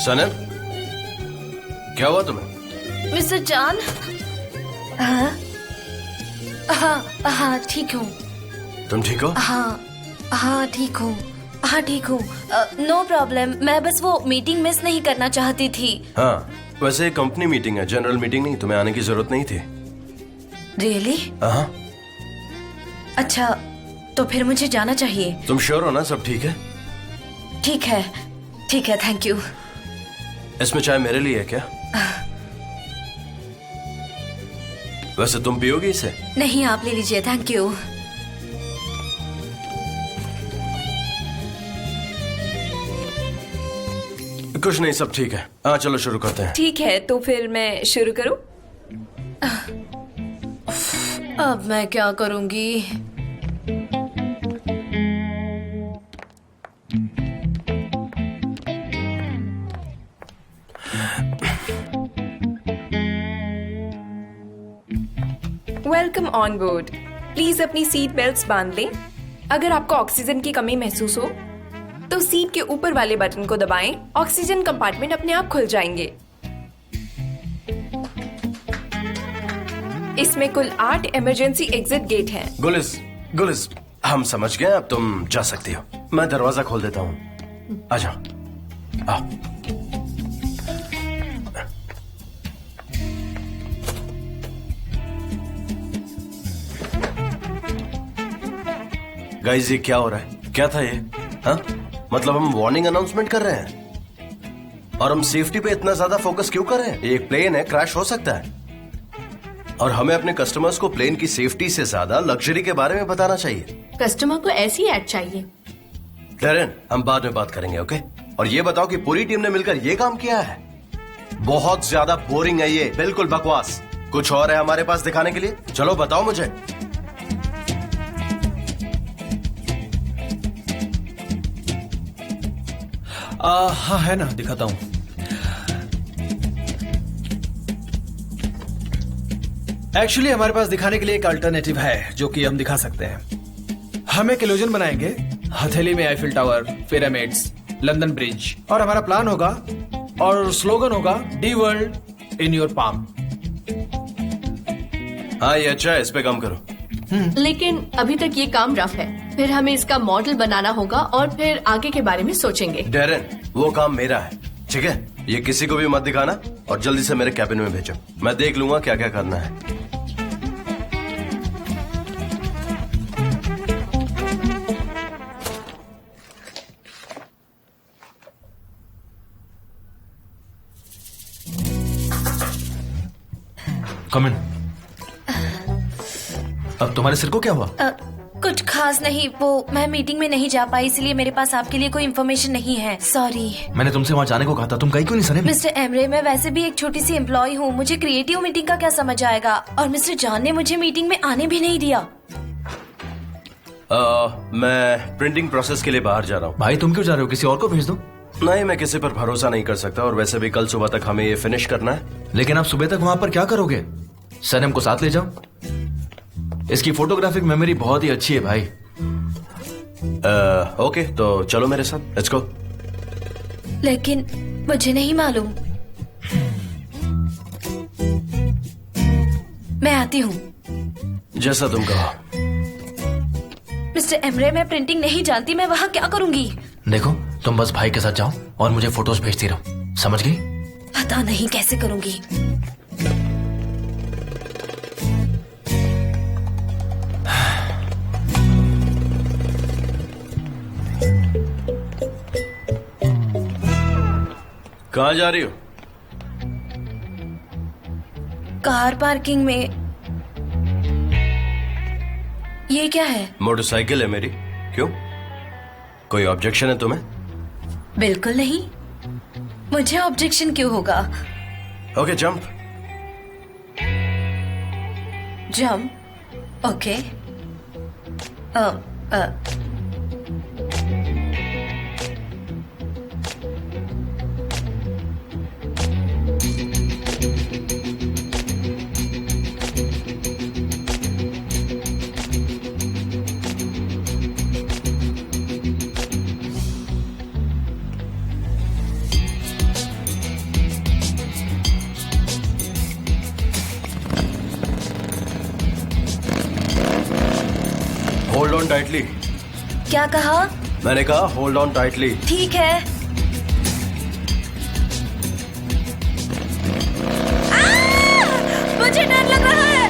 सनम, क्या हुआ तुम्हें? मिस्टर जान। हाँ हाँ हाँ ठीक हूँ। तुम ठीक हो? हाँ हाँ ठीक हूँ। हाँ ठीक हूँ, नो प्रॉब्लम। मैं बस वो मीटिंग मिस नहीं करना चाहती थी। हाँ, वैसे कंपनी मीटिंग है, जनरल मीटिंग नहीं। तुम्हें आने की जरूरत नहीं थी। रियली? हाँ। अच्छा, तो फिर मुझे जाना चाहिए। तुम श्योर हो ना सब ठीक है? ठीक है, ठीक है, थैंक यू। इसमें चाय मेरे लिए है क्या? वैसे तुम पियोगी इसे? नहीं, आप ले लीजिए, थैंक यू। कुछ नहीं, सब ठीक है। हाँ चलो शुरू करते हैं। ठीक है, तो फिर मैं शुरू करूं? अब मैं क्या करूंगी? Welcome on board. प्लीज अपनी सीट बेल्ट्स बांध लें। अगर आपको ऑक्सीजन की कमी महसूस हो तो सीट के ऊपर वाले बटन को दबाएं। ऑक्सीजन कंपार्टमेंट अपने आप खुल जाएंगे। इसमें कुल 8 इमरजेंसी एग्जिट गेट हैं। गुलिस, हम समझ गए। अब तुम जा सकती हो। मैं दरवाजा खोल देता हूँ। आ जाओ, आओ। गाइस, ये क्या हो रहा है? क्या था ये? हाँ, मतलब हम वार्निंग अनाउंसमेंट कर रहे हैं और हम सेफ्टी पे इतना ज्यादा फोकस क्यों कर रहे हैं? ये एक प्लेन है, क्रैश हो सकता है और हमें अपने कस्टमर्स को प्लेन की सेफ्टी से ज्यादा लग्जरी के बारे में बताना चाहिए। कस्टमर को ऐसी ऐड चाहिए। डेरेन, हम बाद में बात करेंगे, ओके? और ये बताओ कि पूरी टीम ने मिलकर ये काम किया है? बहुत ज्यादा बोरिंग है ये, बिल्कुल बकवास। कुछ और है हमारे पास दिखाने के लिए? चलो बताओ मुझे। हाँ है ना, दिखाता हूं। एक्चुअली हमारे पास दिखाने के लिए एक अल्टरनेटिव है जो कि हम दिखा सकते हैं। हम एक इल्यूजन बनाएंगे, हथेली में Eiffel tower, pyramids, London bridge, और हमारा प्लान होगा और स्लोगन होगा D world in your palm. हाँ, ये अच्छा है, इस पे काम करो। लेकिन अभी तक ये काम रफ है, फिर हमें इसका मॉडल बनाना होगा और फिर आगे के बारे में सोचेंगे। डेरेन, वो काम मेरा है, ठीक है? ये किसी को भी मत दिखाना और जल्दी से मेरे कैबिन में भेजो। मैं देख लूंगा क्या क्या करना है। कम इन। अब तुम्हारे सिर को क्या हुआ? कुछ खास नहीं, वो मैं मीटिंग में नहीं जा पाई, इसलिए मेरे पास आपके लिए कोई इन्फॉर्मेशन नहीं है। सॉरी। मैंने तुमसे वहां जाने को कहा था, तुम गई क्यों नहीं सनम? मिस्टर एमरे, मैं वैसे भी एक छोटी सी एम्प्लॉय हूँ, मुझे क्रिएटिव मीटिंग का क्या समझ आएगा? और मिस्टर जान ने मुझे मीटिंग में आने भी नहीं दिया। मैं प्रिंटिंग प्रोसेस के लिए बाहर जा रहा हूँ। भाई तुम क्यों जा रहे हो? किसी और को भेज दो। नहीं, मैं किसी पर भरोसा नहीं कर सकता और वैसे भी कल सुबह तक हमें ये फिनिश करना है। लेकिन आप सुबह तक वहां पर क्या करोगे? सनम को साथ ले जाओ, इसकी फोटोग्राफिक मेमोरी बहुत ही अच्छी है भाई। ओके, तो चलो मेरे साथ, लेट्स गो। लेकिन मुझे नहीं मालूम। मैं आती हूँ। जैसा तुम कहो। मिस्टर एमरे, मैं प्रिंटिंग नहीं जानती, मैं वहाँ क्या करूँगी? देखो, तुम बस भाई के साथ जाओ और मुझे फोटोज भेजती रहो, समझ गई? पता नहीं कैसे करूँगी। कहाँ जा रही हो? कार पार्किंग में। ये क्या है? मोटरसाइकिल है मेरी। क्यों, कोई ऑब्जेक्शन है तुम्हें? बिल्कुल नहीं, मुझे ऑब्जेक्शन क्यों होगा? Okay, jump. Jump? Okay. Hold on tightly. क्या कहा? मैंने कहा होल्ड ऑन टाइटली। ठीक है। मुझे डर लग रहा है।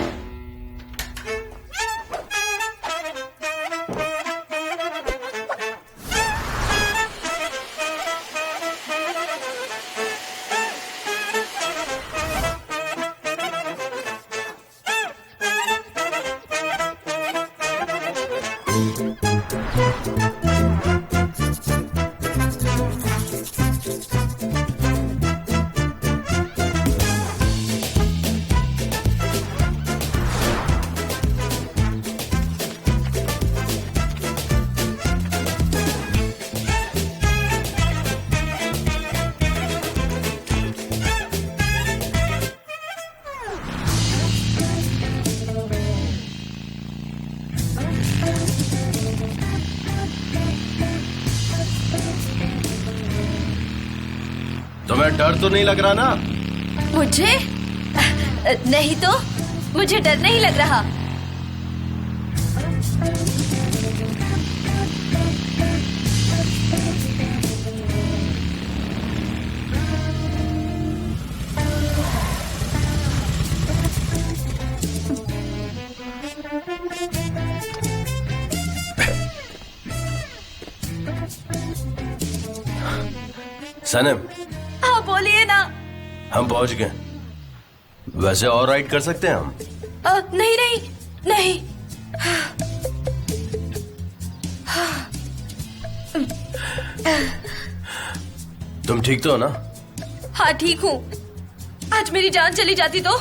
तुम्हें डर तो नहीं लग रहा ना? मुझे नहीं तो, मुझे डर नहीं लग रहा। सनम, हाँ बोलिए ना। हम पहुंच गए। वैसे और राइड कर सकते हैं हम? नहीं नहीं नहीं। तुम ठीक तो हो ना? हाँ ठीक हूँ। आज मेरी जान चली जाती तो?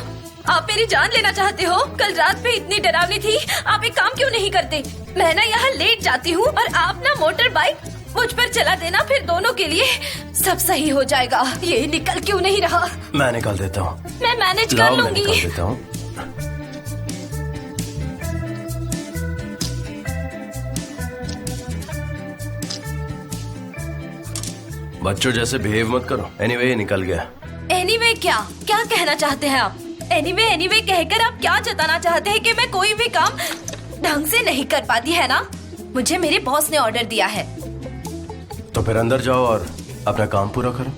आप मेरी जान लेना चाहते हो? कल रात पे इतनी डरावनी थी, आप एक काम क्यों नहीं करते? मैं ना यहाँ लेट जाती हूँ और आप ना मोटर बाइक मुझ पर चला देना, फिर दोनों के लिए सब सही हो जाएगा। ये निकल क्यों नहीं रहा? मैं निकाल देता हूँ। मैं मैनेज लाओ, कर मैं लूंगी। निकाल देता हूँ। बच्चों जैसे बिहेव मत करो। एनीवे ये निकल गया। एनीवे क्या क्या कहना चाहते हैं आप? एनीवे कहकर आप क्या जताना चाहते हैं कि मैं कोई भी काम ढंग से नहीं कर पाती, है ना? मुझे मेरे बॉस ने ऑर्डर दिया है। तो फिर अंदर जाओ और अपना काम पूरा करो।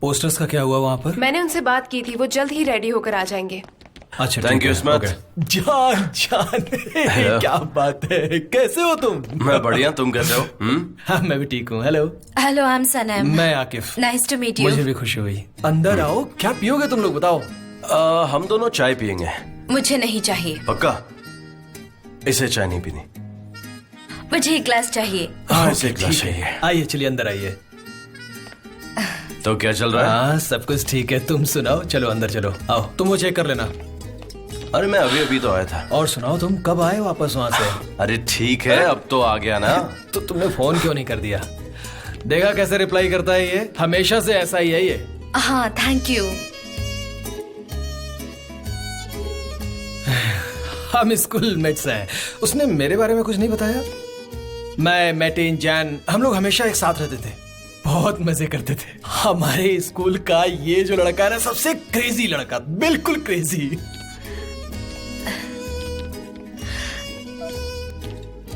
पोस्टर्स का क्या हुआ वहाँ पर? मैंने उनसे बात की थी, वो जल्द ही रेडी होकर आ जाएंगे। अच्छा Thank you, स्मिथ। जान जान क्या बात है, कैसे हो तुम? मैं बढ़िया, तुम कैसे हो? हाँ मैं भी ठीक हूँ। Hello hello, I am Sanam. मैं Akif. Nice to meet you. मुझे भी खुशी हुई। अंदर आओ, क्या पियोगे तुम लोग बताओ? हम दोनों चाय पियेंगे। मुझे नहीं चाहिए। पक्का? इसे चाय नहीं पीनी। मुझे एक ग्लास चाहिए। हाँ, इसे एक ठीक ग्लास है। चाहिए। आइए चलिए अंदर आइए। तो क्या चल रहा है? हाँ सब कुछ ठीक है, तुम सुनाओ। चलो अंदर चलो, आओ तुम वो चेक कर लेना। अरे मैं अभी अभी तो आया था। और सुनाओ, तुम कब आए वापस वहाँ से? अरे ठीक है, अब तो आ गया ना। तो तुमने फोन क्यों नहीं कर दिया? देखा कैसे रिप्लाई करता है ये, हमेशा से ऐसा ही है ये। हाँ थैंक यू। हम स्कूल मेट्स हैं। उसने मेरे बारे में कुछ नहीं बताया? मैं, मैटिन, जैन, हम लोग हमेशा एक साथ रहते थे, बहुत मजे करते थे। हमारे स्कूल का ये जो लड़का है ना, सबसे क्रेजी लड़का, बिल्कुल क्रेजी।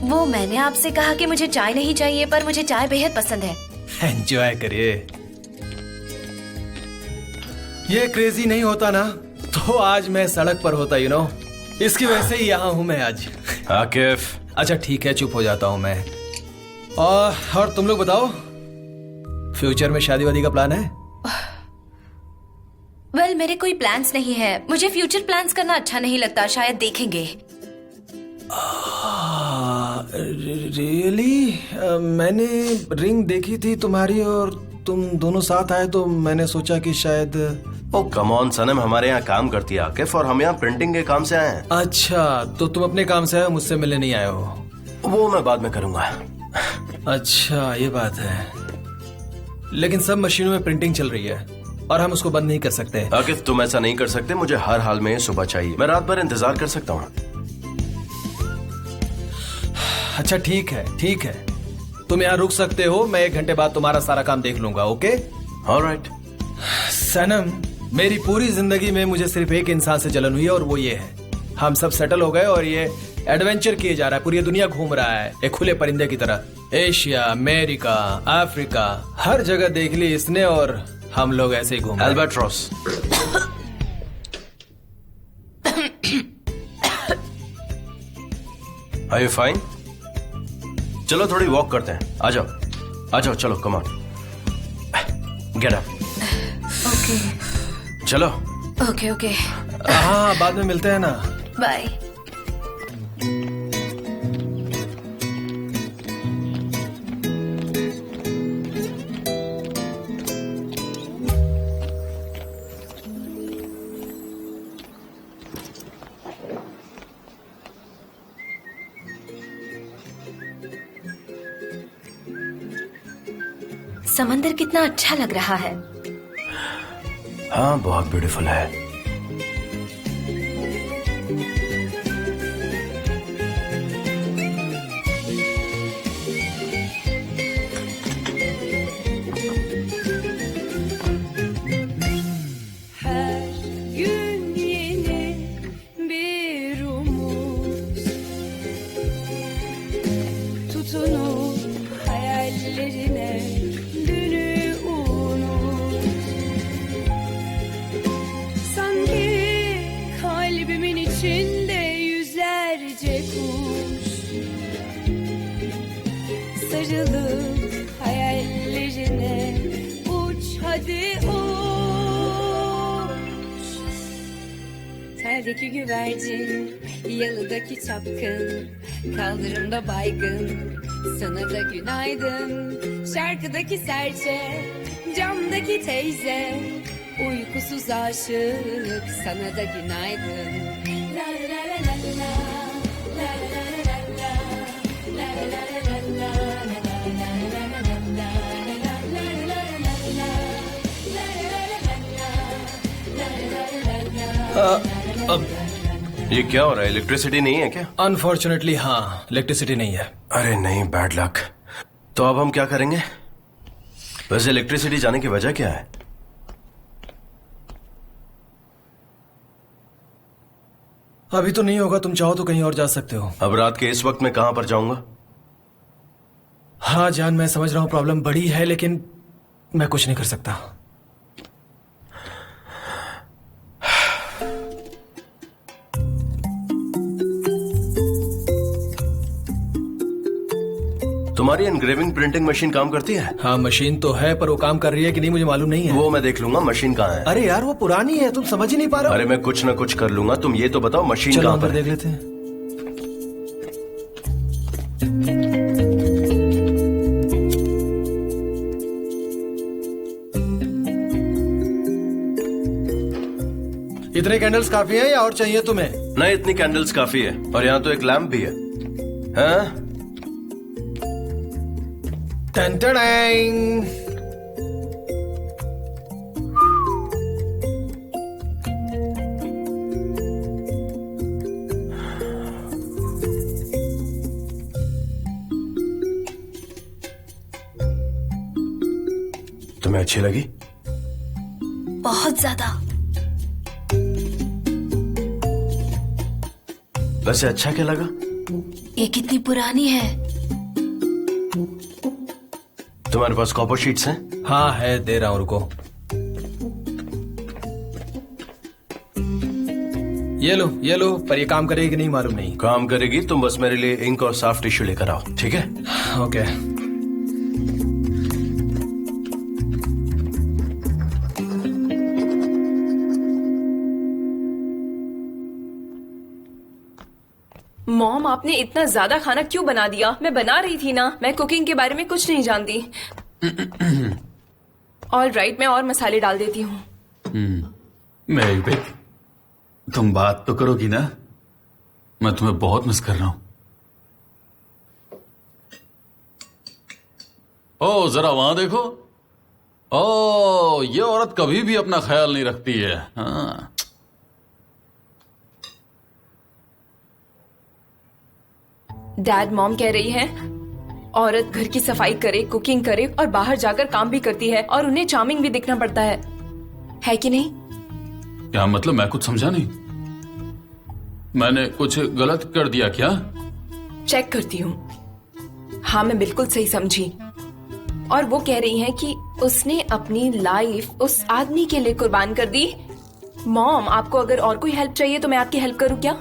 वो मैंने आपसे कहा कि मुझे चाय नहीं चाहिए, पर मुझे चाय बेहद पसंद है। एंजॉय करिए। ये क्रेजी नहीं होता ना तो आज मैं सड़क पर होता, यू नो। इसकी वजह से ही यहाँ हूं मैं आज। आकिफ। अच्छा ठीक है, चुप हो जाता हूं मैं। और तुम लोग बताओ, फ्यूचर में शादी वादी का प्लान है? वेल, मेरे कोई प्लान्स नहीं है। मुझे फ्यूचर प्लान्स करना अच्छा नहीं लगता, शायद देखेंगे। रियली? मैंने रिंग देखी थी तुम्हारी और तुम दोनों साथ आए, तो मैंने सोचा कि शायद। ओ कम ऑन सनम, हमारे यहाँ काम करती है आकिफ, और हम यहाँ प्रिंटिंग के काम से आए हैं। अच्छा, तो तुम अपने काम से आए हो, मुझसे मिलने नहीं आए हो? वो मैं बाद में करूंगा। अच्छा ये बात है। लेकिन सब मशीनों में प्रिंटिंग चल रही है और हम उसको बंद नहीं कर सकते। आकिफ तुम ऐसा नहीं कर सकते, मुझे हर हाल में सुबह चाहिए। मैं रात भर इंतजार कर सकता हूँ। अच्छा ठीक है, तुम यहाँ रुक सकते हो, मैं 1 घंटे बाद तुम्हारा सारा काम देख लूंगा। Okay alright. सनम, मेरी पूरी जिंदगी में मुझे सिर्फ एक इंसान से जलन हुई है और वो ये है। हम सब सेटल हो गए और ये एडवेंचर किए जा रहा है, पूरी दुनिया घूम रहा है एक खुले परिंदे की तरह। एशिया, अमेरिका, अफ्रीका, हर जगह देख ली इसने और हम लोग ऐसे ही घूम रहे हैं। एल्बाट्रॉस। Are you fine? चलो थोड़ी वॉक करते हैं। आ जाओ चलो, come on, get up. Okay चलो। ओके हाँ, बाद में मिलते हैं ना। बाय। समंदर कितना अच्छा लग रहा है। हाँ, बहुत ब्यूटीफुल है। Her gün yeni bir umut, tutunup hayallerine dünü unut. Sanki kalbimin içinde yüzlerce kuş, sarılıp hayallerine uç hadi uç. Teldeki güvercin, yalıdaki çapkın, kaldırımda baygın, sana da günaydın. Şarkıdaki serçe, camdaki teyze, uykusuz aşık, sana da günaydın. La la la la la, la la la la la, la la la la la, अब ये क्या हो रहा है? Electricity नहीं है क्या? Unfortunately हाँ, इलेक्ट्रिसिटी नहीं है। अरे नहीं, बैड लक। तो अब हम क्या करेंगे? वैसे इलेक्ट्रिसिटी जाने की वजह क्या है? अभी तो नहीं होगा, तुम चाहो तो कहीं और जा सकते हो। अब रात के इस वक्त मैं कहां पर जाऊंगा? हाँ जान, मैं समझ रहा हूँ प्रॉब्लम बड़ी है, लेकिन मैं कुछ नहीं कर सकता। तुम्हारी एनग्रेविंग प्रिंटिंग मशीन काम करती है? हाँ मशीन तो है, पर वो काम कर रही है कि नहीं मुझे मालूम नहीं है। वो मैं देख लूंगा। मशीन कहाँ है? अरे यार वो पुरानी है, तुम समझ ही नहीं पा रहे हो। अरे मैं कुछ ना कुछ कर लूंगा, तुम ये तो बताओ मशीन चलो कहाँ अंदर पर देख है? लेते हैं। इतने कैंडल्स काफी हैं या और चाहिए तुम्हें? नहीं, इतनी कैंडल्स काफी है, और यहाँ तो एक लैंप भी है। हाँ? टन टडांग। तुम्हें अच्छी लगी? बहुत ज्यादा। वैसे अच्छा क्या लगा? ये कितनी पुरानी है। तुम्हारे पास कॉपर शीट्स हैं? हाँ है, दे रहा हूं, रुको। ये लो, पर ये काम करेगी कि नहीं मालूम नहीं। काम करेगी। तुम बस मेरे लिए इंक और सॉफ्ट टिश्यू लेकर आओ, ठीक है? ओके। मॉम, आपने इतना ज्यादा खाना क्यों बना दिया? मैं बना रही थी ना, मैं कुकिंग के बारे में कुछ नहीं जानती। ऑल राइट, मैं और मसाले डाल देती हूँ। मेरी बेट, तुम बात तो करोगी ना? मैं तुम्हें बहुत मिस कर रहा हूं। ओ जरा वहां देखो, ओ, ये औरत कभी भी अपना ख्याल नहीं रखती है। हाँ। डैड, मॉम कह रही है औरत घर की सफाई करे, कुकिंग करे और बाहर जाकर काम भी करती है और उन्हें चार्मिंग भी दिखना पड़ता है कि नहीं? क्या मतलब? मैं कुछ समझा नहीं। मैंने कुछ गलत कर दिया क्या? चेक करती हूँ। हाँ, मैं बिल्कुल सही समझी। और वो कह रही है कि उसने अपनी लाइफ उस आदमी के लिए कुर्बान कर दी। मॉम, आपको अगर और कोई हेल्प चाहिए तो मैं आपकी हेल्प करूँ क्या?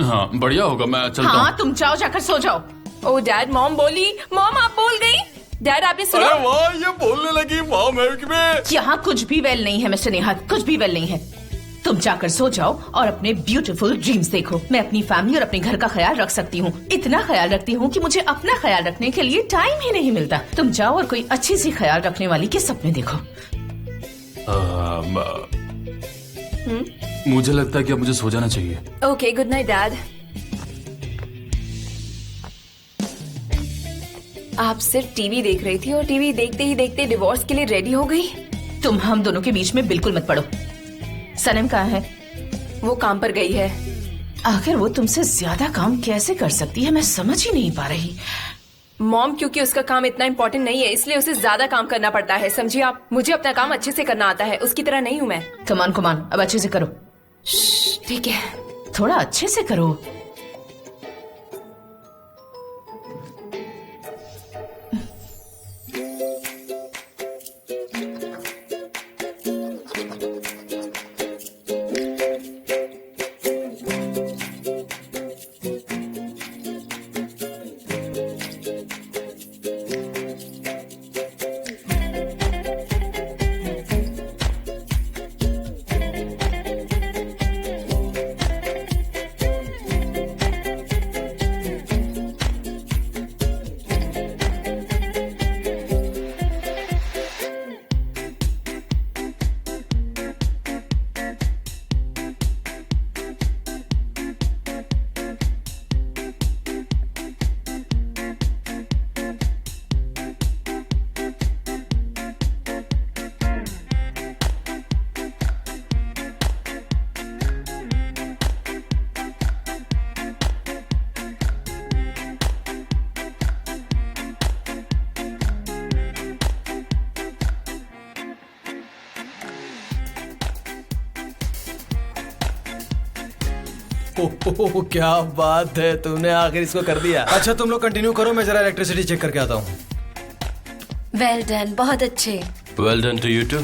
हाँ, बढ़िया होगा, मैं चलता हूँ। हाँ, तुम जाओ, जाकर सो जाओ। ओ डैड, मॉम बोली। मॉम, आप बोल गई। डैड, आपने सुना? अरे वाह, ये बोलने लगी वाह में। यहाँ कुछ भी वेल नहीं है मिस्टर नेहात, कुछ भी वेल नहीं है। तुम जाकर सो जाओ और अपने ब्यूटीफुल ड्रीम्स देखो। मैं अपनी फैमिली और अपने घर का ख्याल रख सकती हूँ। इतना ख्याल रखती हूँ कि मुझे अपना ख्याल रखने के लिए टाइम ही नहीं मिलता। तुम जाओ और कोई अच्छी सी ख्याल रखने वाली के सपने देखो। मुझे लगता है कि अब मुझे सो जाना चाहिए। Okay, good night dad. आप सिर्फ टीवी देख रही थी और टीवी देखते ही देखते डिवोर्स के लिए रेडी हो गई। तुम हम दोनों के बीच में बिल्कुल मत पड़ो। सनम कहाँ है? वो काम पर गई है। आखिर वो तुमसे ज्यादा काम कैसे कर सकती है, मैं समझ ही नहीं पा रही। मॉम, क्योंकि उसका काम इतना इम्पोर्टेंट नहीं है इसलिए उसे ज्यादा काम करना पड़ता है, समझिए आप। मुझे अपना काम अच्छे से करना आता है, उसकी तरह नहीं हूँ मैं। कमान कमान, अब अच्छे से करो। ठीक है। थोड़ा अच्छे से करो। ओह, क्या बात है, तुमने आखिर इसको कर दिया। अच्छा, तुम लोग कंटिन्यू करो, मैं जरा इलेक्ट्रिसिटी चेक करके आता हूँ। वेल डन, बहुत अच्छे। Well done to you too.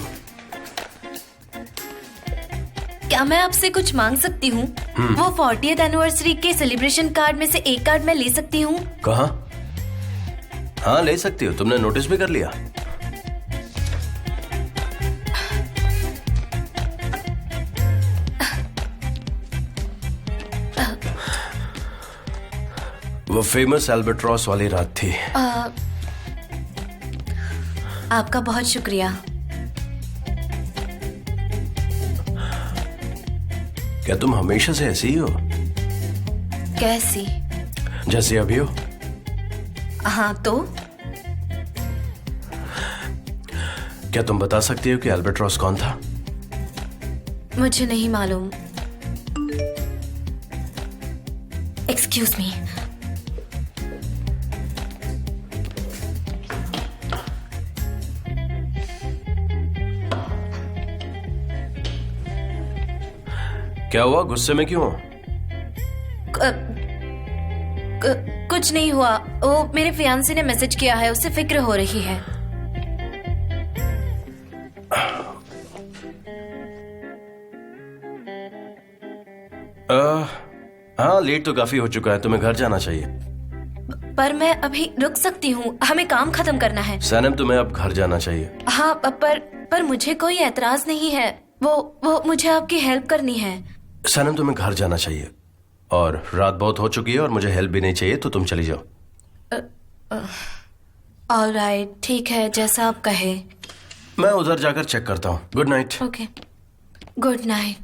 क्या मैं आपसे कुछ मांग सकती हूँ? वो 40th एनिवर्सरी के सेलिब्रेशन कार्ड में से एक कार्ड मैं ले सकती हूँ? कहाँ? हाँ, ले सकती हो। तुमने नोटिस भी कर लिया? वो फेमस एल्बेट्रॉस वाली रात थी। आपका बहुत शुक्रिया। क्या तुम हमेशा से ऐसी ही हो? कैसी? जैसे अभी हो? हाँ, तो क्या तुम बता सकती हो कि एल्बेट्रॉस कौन था? मुझे नहीं मालूम। Excuse me. क्या हुआ? गुस्से में क्यों हो? कुछ नहीं हुआ। वो मेरे फियांसे ने मैसेज किया है, उससे फिक्र हो रही है। हाँ, लेट तो काफी हो चुका है, तुम्हें घर जाना चाहिए। पर मैं अभी रुक सकती हूँ, हमें काम खत्म करना है। सैनम, तुम्हें अब घर जाना चाहिए। हाँ, पर मुझे कोई एतराज नहीं है। वो मुझे आपकी हेल्प करनी है। सैनम, तुम्हें घर जाना चाहिए और रात बहुत हो चुकी है और मुझे हेल्प भी नहीं चाहिए, तो तुम चली जाओ। ऑलराइट, ठीक है, जैसा आप कहे। मैं उधर जाकर चेक करता हूँ। Good night. Okay, good night.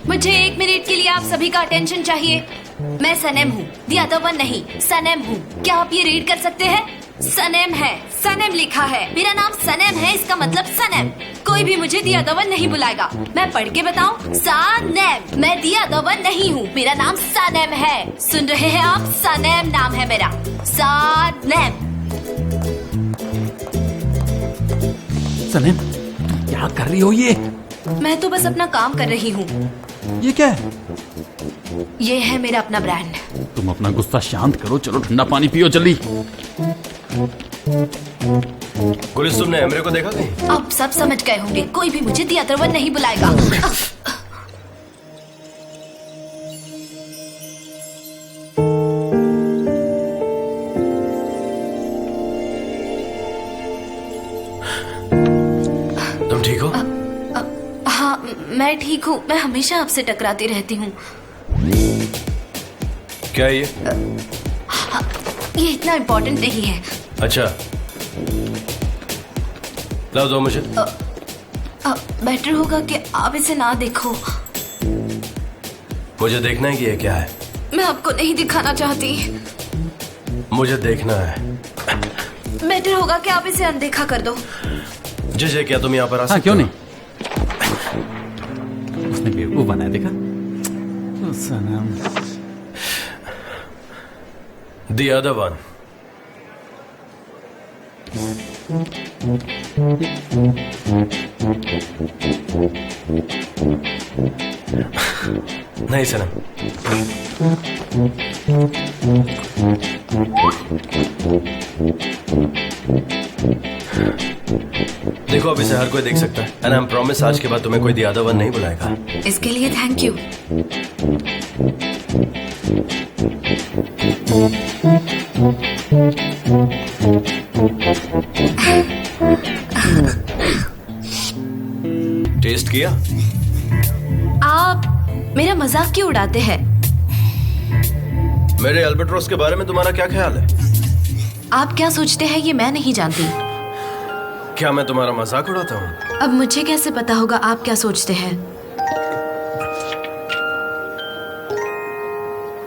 मुझे 1 मिनट के लिए आप सभी का अटेंशन चाहिए। मैं सनेम हूँ, द अदर वन नहीं, सनेम हूँ। क्या आप ये रीड कर सकते हैं? सनेम है, सनेम लिखा है। मेरा नाम सनेम है, इसका मतलब सनेम। कोई भी मुझे द अदर वन नहीं बुलाएगा। मैं पढ़ के बताऊं? सनेम। मैं द अदर वन नहीं हूँ, मेरा नाम सनेम है। सुन रहे हैं आप? सनेम नाम है मेरा, सनेम। सनेम, क्या कर रही हो ये? मैं तो बस अपना काम कर रही हूँ। ये क्या है? ये है मेरा अपना ब्रांड। तुम अपना गुस्सा शांत करो, चलो ठंडा पानी पियो जल्दी। गुलिस, तुमने एमरे को देखा कहीं? अब सब समझ गए होंगे, कोई भी मुझे द अदर वन नहीं बुलाएगा। तुम ठीक हो? हाँ, मैं ठीक हूँ। मैं हमेशा आपसे टकराती रहती हूँ। क्या है ये? ये इतना इम्पोर्टेंट नहीं है। अच्छा, लाओ दो मुझे। बेटर होगा कि आप इसे ना देखो। मुझे देखना है कि ये क्या है। मैं आपको नहीं दिखाना चाहती। मुझे देखना है। बेटर होगा कि आप इसे अनदेखा कर दो। जय, क्या तुम यहाँ पर आ सकते हाँ, क्यों हो? नहीं? उसने बेवकूफ बनाया, देखा? ओ सनम। The other one. नहीं सनम। देखो, अब इसे हर कोई देख सकता है। एंड आई एम प्रॉमिस, आज के बाद तुम्हें कोई द अदर वन नहीं बुलाएगा। इसके लिए थैंक यू। टेस्ट किया? आप मेरा मजाक क्यों उड़ाते हैं? मेरे अल्बाट्रोस के बारे में तुम्हारा क्या ख्याल है? आप क्या सोचते हैं ये मैं नहीं जानती। क्या मैं तुम्हारा मजाक उड़ाता हूँ? अब मुझे कैसे पता होगा आप क्या सोचते हैं?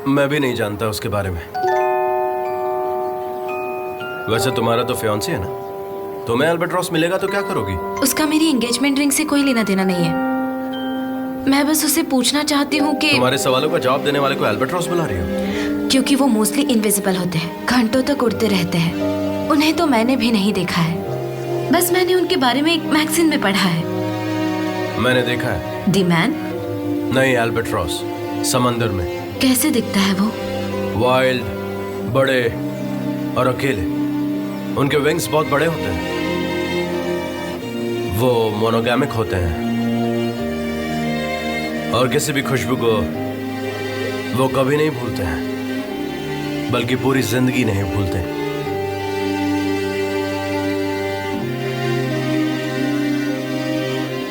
मैं भी नहीं जानता उसके बारे में। वैसे तुम्हारा तो फियांसी है ना? तुम्हें अल्बाट्रोस मिलेगा तो क्या करोगी? उसका मेरी एंगेजमेंट रिंग से कोई लेना देना नहीं है। मैं बस उसे पूछना चाहती हूँ कि तुम्हारे सवालों का जवाब देने वाले को अल्बाट्रोस बुला रही हो? क्योंकि वो मोस्टली इनविजिबल होते हैं, घंटों तक उड़ते रहते हैं। उन्हें तो मैंने भी नहीं देखा है, बस मैंने उनके बारे में एक मैगजीन में पढ़ा है। मैंने देखा है। The man? नहीं, अल्बाट्रोस समंदर में। कैसे दिखता है वो? वाइल्ड, बड़े और अकेले। उनके विंग्स बहुत बड़े होते हैं। वो मोनोगैमिक होते हैं और किसी भी खुशबू को वो कभी नहीं भूलते हैं, बल्कि पूरी जिंदगी नहीं भूलते।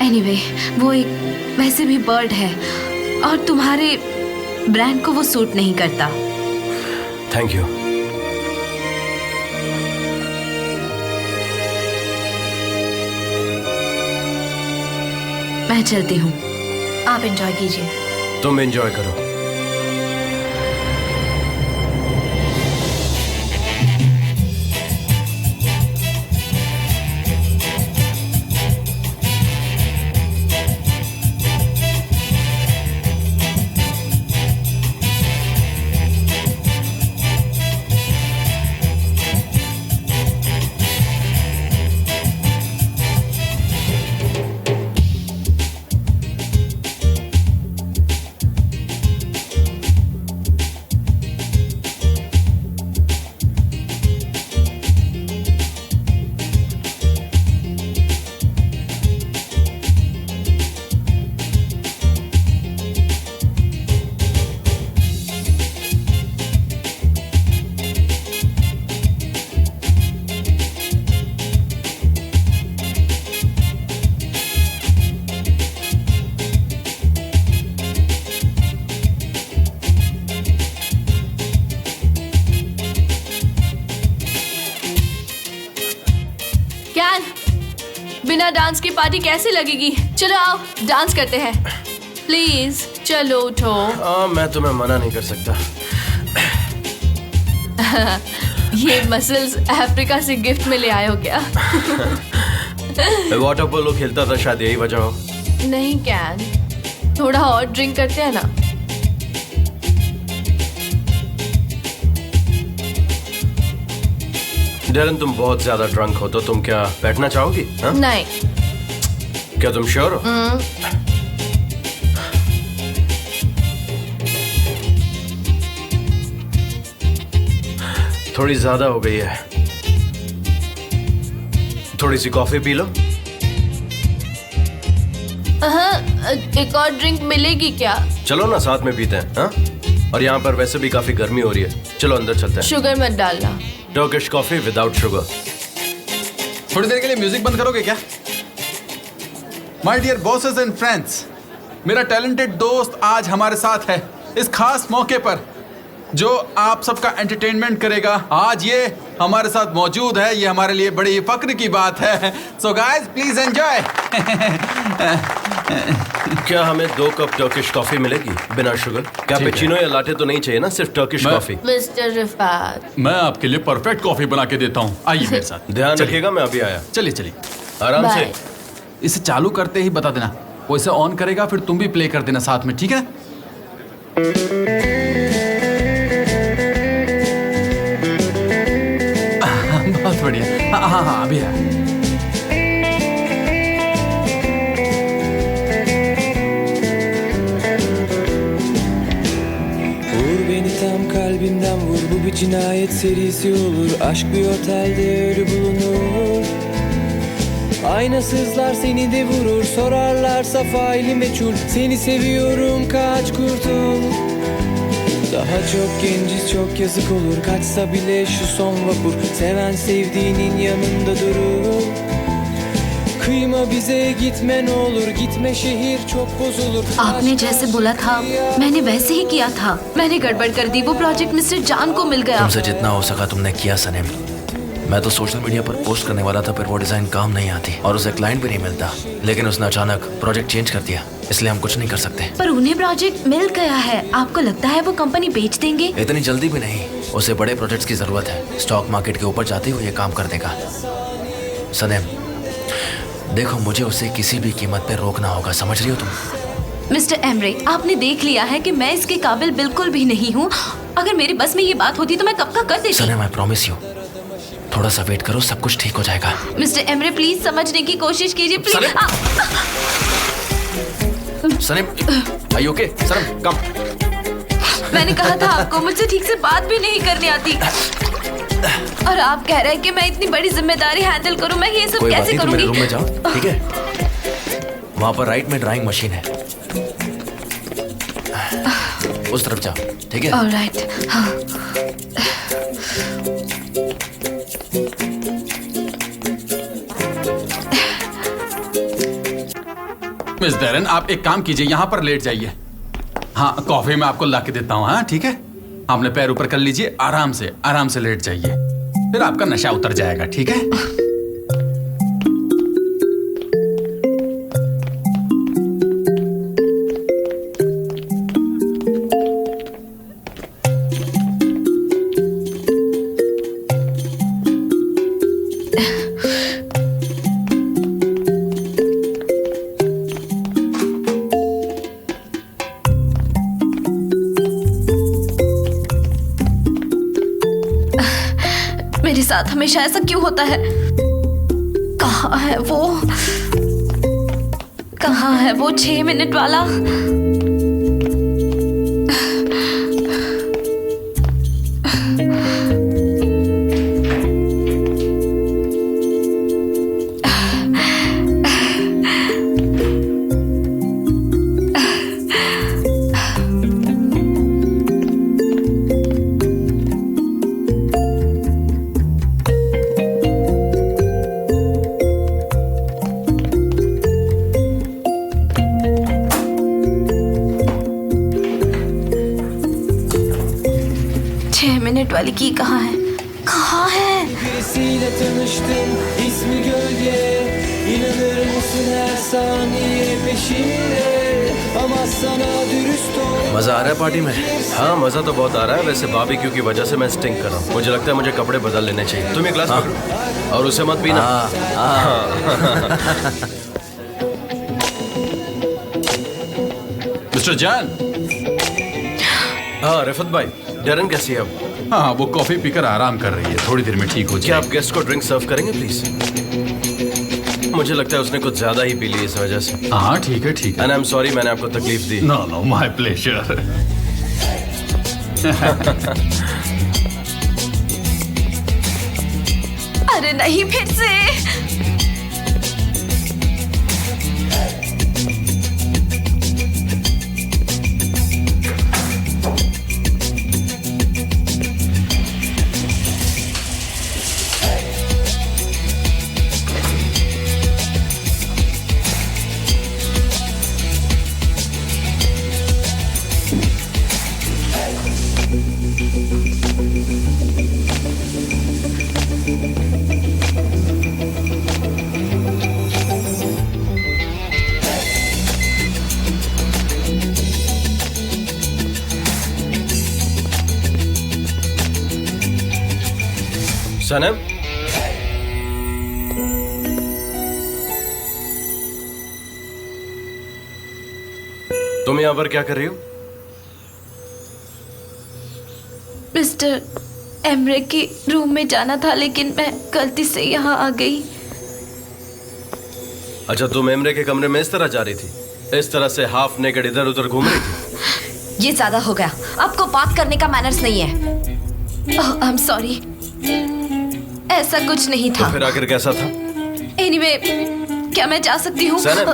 एनीवे, वो एक वैसे भी बर्ड है और तुम्हारे ब्रांड को वो सूट नहीं करता। Thank you. मैं चलती हूँ, आप एंजॉय कीजिए। तुम एंजॉय करो। बिना डांस की पार्टी कैसे लगेगी? चलो आओ डांस करते हैं प्लीज। चलो उठो। मैं तुम्हें मना नहीं कर सकता। ये मसल्स अफ्रीका से गिफ्ट में ले आए हो क्या? वाटर पोलो खेलता था, शायद यही वजह हो। नहीं कैन, थोड़ा और ड्रिंक करते हैं ना। डेरन, तुम बहुत ज्यादा ड्रंक हो तो तुम क्या बैठना चाहोगी? हा? नहीं। क्या तुम श्योर हो? थोड़ी ज्यादा हो गई है, थोड़ी सी कॉफी पी लो। एक और ड्रिंक मिलेगी क्या? चलो ना साथ में पीते हैं। हा? और यहाँ पर वैसे भी काफी गर्मी हो रही है, चलो अंदर चलते हैं। शुगर मत डालना। Turkish coffee without sugar. थोड़ी देर के लिए म्यूजिक बंद करोगे क्या? My dear bosses and friends, मेरा टैलेंटेड दोस्त आज हमारे साथ है इस खास मौके पर जो आप सबका एंटरटेनमेंट करेगा। आज ये हमारे साथ मौजूद है, ये हमारे लिए बड़ी फक्र की बात है। So guys please enjoy. क्या हमें 2 कप टर्किश कॉफी मिलेगी बिना शुगर? कैपेचिनो या लाटे तो नहीं चाहिए ना, सिर्फ टर्किश कॉफी। मिस्टर रिफात, मैं आपके लिए परफेक्ट कॉफी बना के देता हूँ, आइए मेरे साथ। ध्यान रखिएगा, मैं अभी आया। चलिए चलिए आराम से। बाय। इसे चालू करते ही बता देना, वो इसे ऑन करेगा, फिर तुम भी प्ले कर देना साथ में, ठीक है? बहुत बढ़िया। हाँ अभी है। Vur beni tam kalbimden vur, bu bir cinayet serisi olur. Aşk bir otelde ölü bulunur. Aynasızlar seni de vurur, sorarlarsa faili meçhul. Seni seviyorum, kaç kurtul. Daha çok genciz, çok yazık olur. Kaçsa bile şu son vapur, seven sevdiğinin yanında durur. Kıyma bize, gitme ne olur, gitme şehir çok bozulur. आपने जैसे बोला था मैंने वैसे ही किया था। मैंने गड़बड़ कर दी, वो प्रोजेक्ट मिस्टर जान को मिल गया। तुमसे जितना हो सका तुमने किया सनेम। मैं तो सोशल मीडिया पर पोस्ट करने वाला था, फिर वो डिजाइन काम नहीं आती और उसे क्लाइंट भी नहीं मिलता, लेकिन उसने अचानक प्रोजेक्ट चेंज कर दिया, इसलिए हम कुछ नहीं कर सकते। पर उन्हें प्रोजेक्ट मिल गया है, आपको लगता है वो कंपनी बेच देंगे? इतनी जल्दी भी नहीं, उसे बड़े प्रोजेक्ट्स की जरूरत है। स्टॉक मार्केट के ऊपर जाते हुए ये काम कर देगा। सनेम देखो, मुझे उसे किसी भी कीमत पे रोकना होगा, समझ रही हो तुम? मिस्टर एमरे, आपने देख लिया है कि मैं इसके काबिल बिल्कुल भी नहीं हूँ। अगर मेरे बस में ये बात होती तो मैं कब का कर देती। सनेम आई प्रॉमिस यू, थोड़ा सा वेट करो, सब कुछ ठीक हो जाएगा। मिस्टर एमरे प्लीज समझने की कोशिश कीजिए please. Sanem are you okay? Sanem come. मैंने कहा था आपको मुझसे ठीक से बात भी नहीं करनी आती, और आप कह रहे हैं कि मैं इतनी बड़ी जिम्मेदारी हैंडल करूं। मैं ये सब कोई बात कैसे नहीं, तुम करूंगी? मेरे रूम में जाओ, ठीक है? वहां पर राइट में ड्राइंग मशीन है, उस तरफ जाओ, ठीक है? ऑलराइट, हाँ। मिस डेरन, आप एक काम कीजिए, यहाँ पर लेट जाइए। हाँ, कॉफी मैं आपको ला के देता हूँ। हाँ ठीक है, आपने पैर ऊपर कर लीजिए, आराम से लेट जाइए, फिर आपका नशा उतर जाएगा, ठीक है? मेरे साथ हमेशा ऐसा क्यों होता है? कहाँ है वो? कहाँ है वो 6 मिनट वाला? वाली की कहाँ है? कहाँ है? Birisiyle tanıştım, ismi Gölge. İnanır mısın her saniye peşimde ama sana dürüst ol. मजा आ रहा है पार्टी में? हाँ मजा तो बहुत आ रहा है। वैसे बारबेक्यू की वजह से मैं स्टिंक कर रहा हूँ। मुझे लगता है मुझे कपड़े बदल लेने चाहिए। तुम एक ग्लास पकड़ो और उसे मत पीना। मिस्टर जैन। हाँ रिफत भाई, डरन कैसी है अब? हाँ वो कॉफी पीकर आराम कर रही है, थोड़ी देर में ठीक हो क्या जाएगी। आप गेस्ट को ड्रिंक सर्व करेंगे प्लीज? मुझे लगता है उसने कुछ ज्यादा ही पी ली इस वजह से। हाँ ठीक है ठीक है। एंड आई एम सॉरी मैंने आपको तकलीफ दी। No no my pleasure. अरे नहीं फिर से। सनम, तुम यहाँ पर क्या कर रही हो? मिस्टर एमरे के रूम में जाना था लेकिन मैं गलती से यहाँ आ गई। अच्छा तुम एमरे के कमरे में इस तरह जा रही थी, इस तरह से हाफ नेकेड इधर उधर घूम रही थी? ये ज्यादा हो गया, आपको बात करने का मैनर्स नहीं है। आई एम सॉरी, ऐसा कुछ नहीं था। तो फिर आखिर कैसा था? एनीवे, क्या मैं जा सकती हूँ? सनम,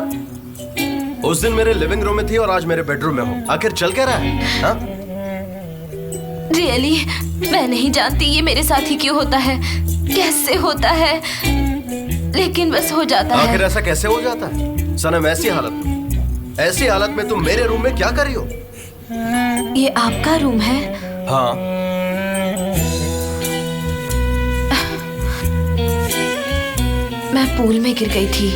उस दिन मेरे लिविंग रूम में थी और आज मेरे बेडरूम में हो। आखिर चल क्या रहा है? हाँ? रियली मैं नहीं जानती ये मेरे साथ ही क्यों होता है, कैसे होता है, लेकिन बस हो जाता है। आखिर ऐसा कैसे हो जाता है? सनम ऐसी हालत में तुम मेरे रूम में क्या कर रही हो? ये आपका रूम है? हाँ। मैं पूल में गिर गई थी,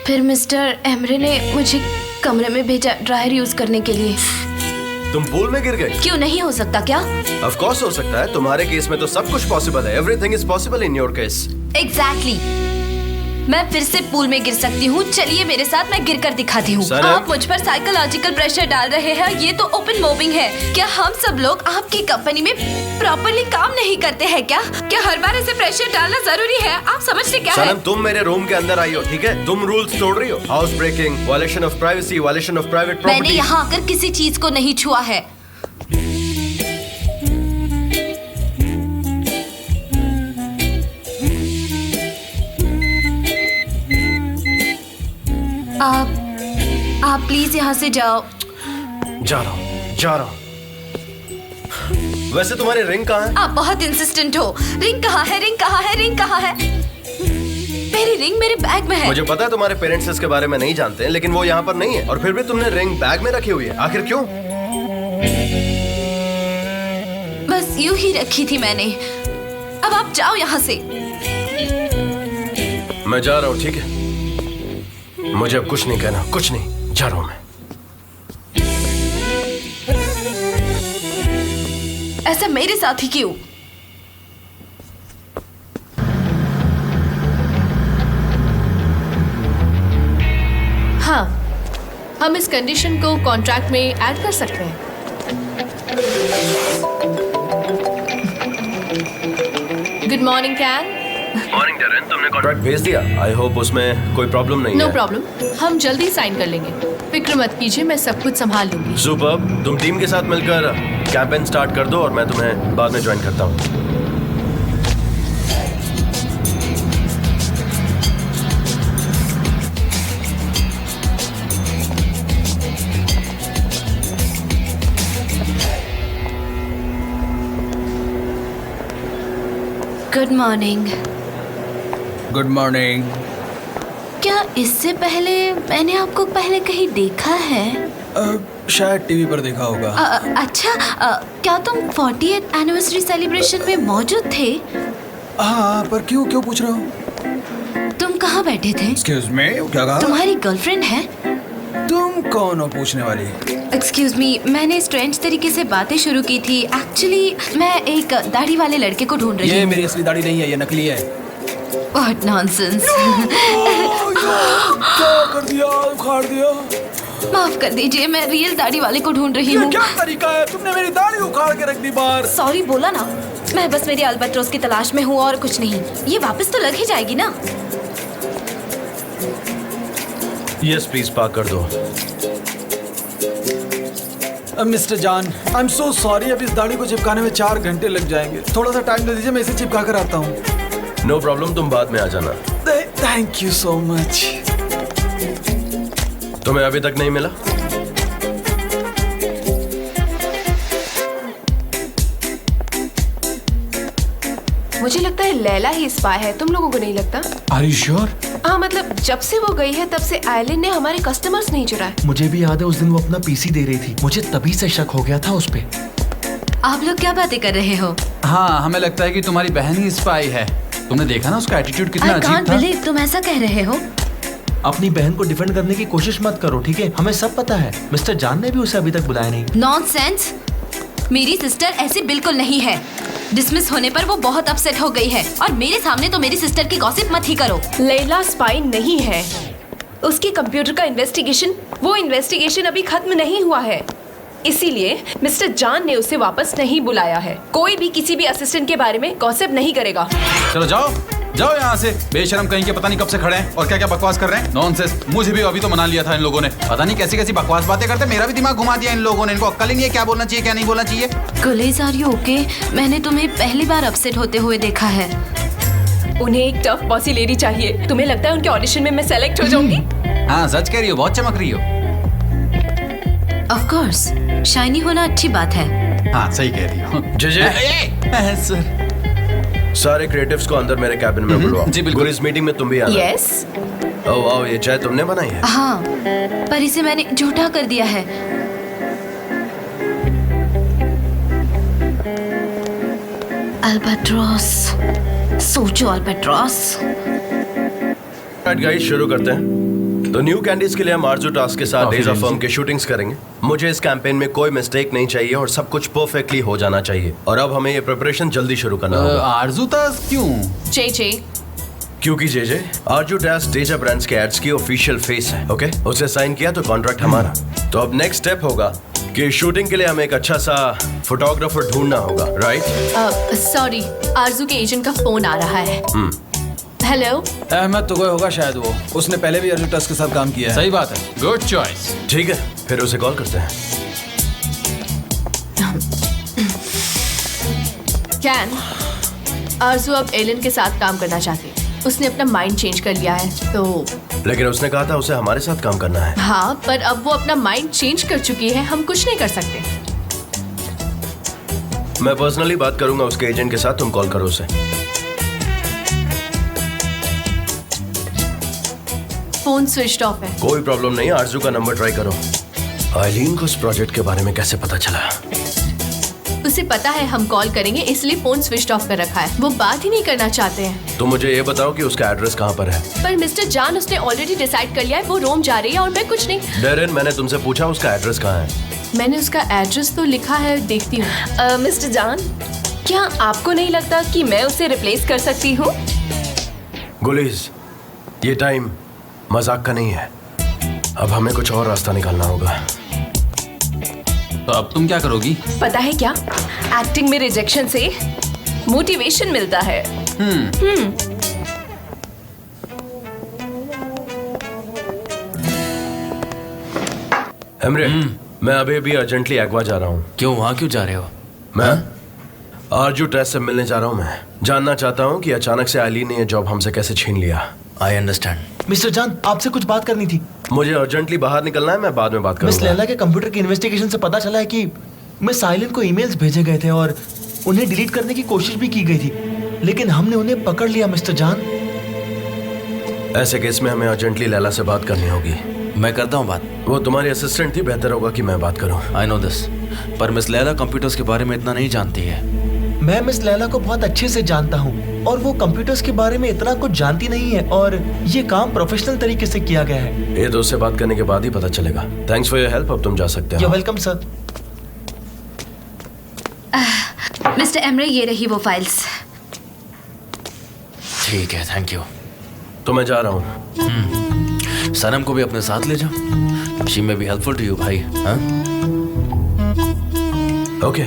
फिर मिस्टर एमरे ने मुझे कमरे में भेजा ड्रायर यूज करने के लिए। तुम पूल में गिर गई? क्यों नहीं हो सकता क्या? ऑफ कोर्स हो सकता है, तुम्हारे केस में तो सब कुछ पॉसिबल है। Everything is possible in your case. Exactly. मैं फिर से पूल में गिर सकती हूँ। चलिए मेरे साथ, मैं गिर कर दिखाती हूँ। आप मुझ पर साइकोलॉजिकल प्रेशर डाल रहे हैं, ये तो ओपन मॉबिंग है। क्या हम सब लोग आपकी कंपनी में प्रॉपर्ली काम नहीं करते हैं क्या? क्या हर बार ऐसे प्रेशर डालना जरूरी है? आप समझते क्या है? तुम मेरे रूम के अंदर आई हो, ठीक है? तुम रूल्स तोड़ रही हो। House breaking, violation of privacy, violation of private property. मैंने यहाँ आकर किसी चीज को नहीं छुआ है। आप प्लीज यहाँ से जाओ। जा रहा हूँ। वैसे तुम्हारी रिंग कहाँ है? आप बहुत इंसिस्टेंट हो। रिंग कहाँ है? रिंग कहाँ है? रिंग कहाँ है? मेरी रिंग मेरे बैग में है। मुझे पता है तुम्हारे पेरेंट्स इसके बारे में नहीं जानते हैं, लेकिन वो यहाँ पर नहीं है और फिर भी तुमने रिंग बैग में रखी हुई है। आखिर क्यों? बस यूं ही रखी थी मैंने। अब आप जाओ यहाँ से। मैं जा रहा हूँ, ठीक है? मुझे अब कुछ नहीं कहना, कुछ नहीं। जा रहा हूँ मैं। ऐसा मेरे साथ ही क्यों? हाँ, हम इस कंडीशन को कॉन्ट्रैक्ट में ऐड कर सकते हैं। Good morning can. मॉर्निंग डरन, तुमने कॉन्ट्रैक्ट भेज दिया? आई होप उसमें कोई प्रॉब्लम नहीं है। नो प्रॉब्लम, हम जल्दी साइन कर लेंगे। फिक्र मत कीजिए, मैं सब कुछ संभाल लूंगी। सुपर्ब, तुम टीम के साथ मिलकर कैंपेन स्टार्ट कर दो और मैं तुम्हें बाद में ज्वाइन करता हूँ। Good morning. Good morning. क्या इससे पहले मैंने आपको पहले कहीं देखा है? शायद टीवी पर देखा होगा। अच्छा, क्या तुम 40th एनिवर्सरी सेलिब्रेशन में मौजूद थे? हाँ, पर क्यों पूछ रहे हो? तुम कहाँ बैठे थे? एक्सक्यूज मी, क्या कहा? तुम्हारी गर्लफ्रेंड है? तुम कौन हो पूछने वाली? एक्सक्यूज मी, मैंने स्ट्रेंज तरीके से बातें शुरू की थी। एक्चुअली मैं एक दाढ़ी वाले लड़के को ढूंढ रही हूँ। ये मेरी असली दाढ़ी नहीं है, ये नकली है। What nonsense! क्या कर दिया? उखाड़ दिया। माफ कर दीजिए, मैं रियल दाढ़ी वाले को ढूंढ रही ये हूँ। क्या तरीका है? तुमने मेरी दाढ़ी उखाड़ के रख दी बाहर। सॉरी बोला ना। मैं बस मेरी अल्बाट्रोस की तलाश में हूँ और कुछ नहीं। ये वापस तो लग ही जाएगी ना। यस प्लीज पार्क कर दो। मिस्टर जान, आई एम सो सॉरी, अब इस दाढ़ी को चिपकाने में 4 घंटे लग जाएंगे। थोड़ा सा टाइम दे दीजिए, मैं इसे चिपका कर आता हूँ। नो प्रॉब्लम, तुम बाद में आ जाना। Thank you so much. तुम्हें अभी तक नहीं मिला? मुझे लगता है लैला ही स्पाई है, तुम लोगों को नहीं लगता? Are you sure? हाँ मतलब जब से वो गई है तब से आयलिन ने हमारे कस्टमर्स नहीं चुराए। मुझे भी याद है, उस दिन वो अपना पीसी दे रही थी, मुझे तभी से शक हो गया था उस पे। आप लोग क्या बातें कर रहे हो? हाँ, हमें लगता है कि तुम्हारी बहन ही स्पाई है। तुमने देखा ना उसका एटीट्यूड कितना I अजीब can't था। believe तुम ऐसा कह रहे हो। अपनी बहन को डिफेंड करने की कोशिश मत करो, ठीक है? हमें सब पता है। मिस्टर जान ने भी उसे अभी तक बुलाया नहीं। नॉनसेंस! मेरी सिस्टर ऐसी बिल्कुल नहीं है। डिसमिस होने पर वो बहुत अपसेट हो गई है और मेरे सामने तो मेरी सिस्टर की गॉसिप मत ही करो। लैला स्पाई नहीं है। उसके कंप्यूटर का वो इन्वेस्टिगेशन अभी खत्म नहीं हुआ है, इसीलिए मिस्टर जान ने उसे वापस नहीं बुलाया है। कोई भी किसी भी असिस्टेंट के बारे में गॉसिप नहीं करेगा। चलो जाओ जाओ यहाँ से। बेशरम कहीं के, पता नहीं कब से खड़े हैं और क्या क्या बकवास कर रहे हैं। नॉनसेंस। मुझे भी अभी तो मना लिया था इन लोगों ने। पता नहीं कैसी कैसी बकवास बातें करते, मेरा भी दिमाग घुमा दिया इन लोगों ने। इनको अक्ल ही नहीं है क्या बोलना चाहिए क्या नहीं बोलना चाहिए। गुलेज, आर यू ओके? मैंने तुम्हें पहली बार अपसेट होते हुए देखा है। उन्हें एक टफ बॉसी लेडी चाहिए। तुम्हें लगता है उनके ऑडिशन में मैं सेलेक्ट हो जाऊंगी? हाँ सच कह रही हो, बहुत चमक रही हो। ऑफ कोर्स, शाइनी होना अच्छी बात है। हाँ सही कह रही हो। जय सर, सारे क्रिएटिव्स को अंदर मेरे कैबिन में बुलवाओ। जी बिल्कुल। इस मीटिंग में तुम भी आना। यस। आओ, ये चाय तुमने बनाई है? हाँ, पर इसे मैंने झूठा कर दिया है। अल्बाट्रॉस, सोचो अल्बाट्रॉस। राइट गाइस, शुरू करते हैं। तो न्यू कैंडीज के लिए हम आरजू टास्क के साथ डेज ऑफ फर्म के शूटिंग्स करेंगे। मुझे इस कैंपेन में कोई मिस्टेक नहीं चाहिए और सब कुछ परफेक्टली हो जाना चाहिए। और अब हमें ये प्रिपरेशन जल्दी शुरू करना होगा। आरजू टास्क क्यों? जे क्योंकि जे आरजू टास्क डेजा ब्रांड्स के एड्स की ऑफिशियल फेस है। ओके, उसे साइन किया तो कॉन्ट्रैक्ट हमारा। तो अब नेक्स्ट स्टेप होगा कि शूटिंग के लिए हमें एक अच्छा सा फोटोग्राफर ढूंढना होगा। राइट? सॉरी, आरजू के एजेंट का फोन आ रहा है। हेलो। अहमद तो कोई होगा शायद, वो उसने पहले भी अर्जुन टस्क के साथ काम किया है। सही बात है, गुड चॉइस। ठीक है, फिर उसे कॉल करते हैं। कैन, आरजू अब एलन के साथ काम करना चाहती है। उसने अपना माइंड चेंज कर लिया है तो। लेकिन उसने कहा था उसे हमारे साथ काम करना है। हाँ, पर अब वो अपना माइंड चेंज कर चुकी है, हम कुछ नहीं कर सकते। मैं पर्सनली बात करूंगा उसके एजेंट के साथ, तुम कॉल करो उसे। फोन स्विच्ड ऑफ है। कोई प्रॉब्लम नहीं, आरजू का नंबर ट्राई करो। आइलीन को इस प्रोजेक्ट के बारे में कैसे पता चला? उसे पता है हम कॉल करेंगे, इसलिए फोन स्विच ऑफ कर रखा है। वो बात ही नहीं करना चाहते हैं। तो मुझे ये बताओ कि उसका एड्रेस कहाँ पर है? पर मिस्टर जान, उसने ऑलरेडी डिसाइड कर लिया है, वो रोम जा रही है और मैं कुछ नहीं। डेरेन, मैंने तुमसे पूछा उसका एड्रेस कहाँ है? मैंने उसका एड्रेस तो लिखा है, देखती हूँ। मिस्टर जान, क्या आपको नहीं लगता कि मैं उसे रिप्लेस कर सकती हूँ? गुलीज, ये टाइम मजाक का नहीं है। अब हमें कुछ और रास्ता निकालना होगा। तो अब तुम क्या करोगी? पता है क्या, एक्टिंग में रिजेक्शन से मोटिवेशन मिलता है। हेमरे, मैं अभी भी अर्जेंटली एक्वा जा रहा हूँ। क्यों, वहाँ क्यों जा रहे हो? मैं आरजू टेस्ट से मिलने जा रहा हूँ। मैं जानना चाहता हूँ कि अचानक से आइलीन ने ये जॉब हमसे कैसे छीन लिया। I understand. मिस्टर जान, आपसे कुछ बात करनी थी। मुझे अर्जेंटली बाहर निकलना है, मैं बाद में बात मिस करूंगा। लैला के कंप्यूटर की इन्वेस्टिगेशन से पता चला है कि मिस आइलिन को ईमेल्स भेजे गए थे और उन्हें डिलीट करने की कोशिश भी की गई थी, लेकिन हमने उन्हें पकड़ लिया। मिस्टर जान, ऐसे केस में हमें अर्जेंटली लैला से बात करनी होगी। मैं करता हूँ बात। वो तुम्हारी असिस्टेंट थी, बेहतर होगा कि मैं बात करूँ। आई नो दिस, पर मिस लैला कंप्यूटर्स के बारे में इतना नहीं जानती है। मैं मिस लैला को बहुत अच्छे से जानता हूँ और वो कंप्यूटर्स के बारे में इतना कुछ जानती नहीं है और ये काम प्रोफेशनल तरीके से किया गया है। ये दोस्त से बात करने के बाद ही पता चलेगा। थैंक्स फॉर योर हेल्प, अब तुम जा सकते हो। You welcome sir. Mister Emre, ये रही वो फाइल्स। ठीक है, थैंक यू। तो मैं जा रहा हूँ। सनम को भी अपने साथ ले जाओ। शी में बी हेल्पफुल टू यू भाई। हाँ ओके।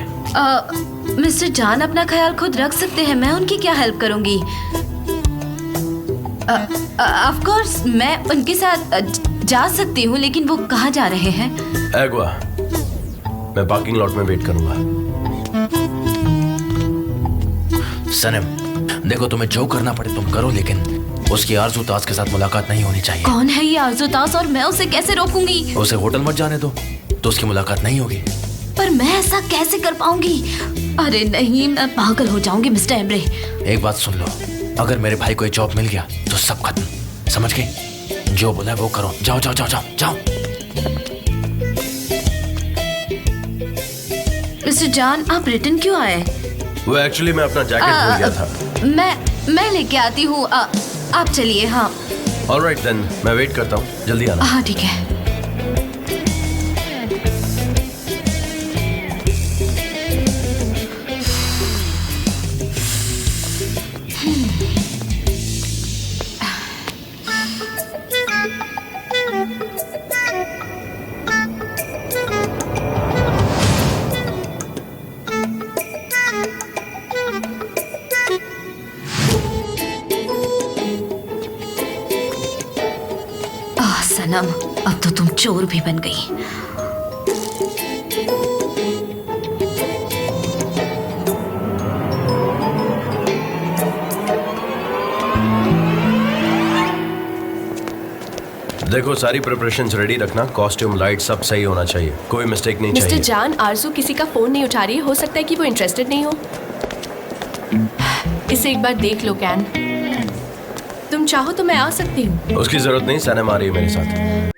मिस्टर जान अपना ख्याल खुद रख सकते हैं, मैं उनकी क्या हेल्प करूंगी? ऑफ कोर्स मैं उनके साथ जा सकती हूँ, लेकिन वो कहाँ जा रहे हैं? एग्वा, मैं पार्किंग लॉट में वेट करूंगा। सनम देखो, तुम्हें जो करना पड़े तुम करो, लेकिन उसकी आरजू ताज के साथ मुलाकात नहीं होनी चाहिए। कौन है ये आरजू ताज और मैं उसे कैसे रोकूंगी? उसे होटल मत जाने दो तो उसकी मुलाकात नहीं होगी। पर मैं ऐसा कैसे कर पाऊंगी? अरे नहीं, मैं पागल हो जाऊंगी मिस्टर एमरे। एक बात सुन लो, अगर मेरे भाई को एक जॉब मिल गया तो सब खत्म, समझ गए? जो बोला है वो करो। जाओ जाओ जाओ जाओ जाओ। मिस्टर जान, आप रिटर्न क्यों आए? वो एक्चुअली मैं अपना जैकेट भूल गया था। मैं लेके आती हूँ, आप चलिए। हाँ ऑलराइट देन, मैं वेट करता हूँ, जल्दी आना। हाँ ठीक है। सनम, अब तो तुम चोर भी बन गई। देखो, सारी प्रिपरेशंस रेडी रखना, कॉस्ट्यूम, लाइट सब सही होना चाहिए, कोई मिस्टेक नहीं चाहिए। मिस्टर जान, आरजू किसी का फोन नहीं उठा रही है, हो सकता है कि वो इंटरेस्टेड नहीं हो। इसे एक बार देख लो कैन, तुम चाहो तो मैं आ सकती हूँ। उसकी जरूरत नहीं, सनम आ रही है मेरे साथ।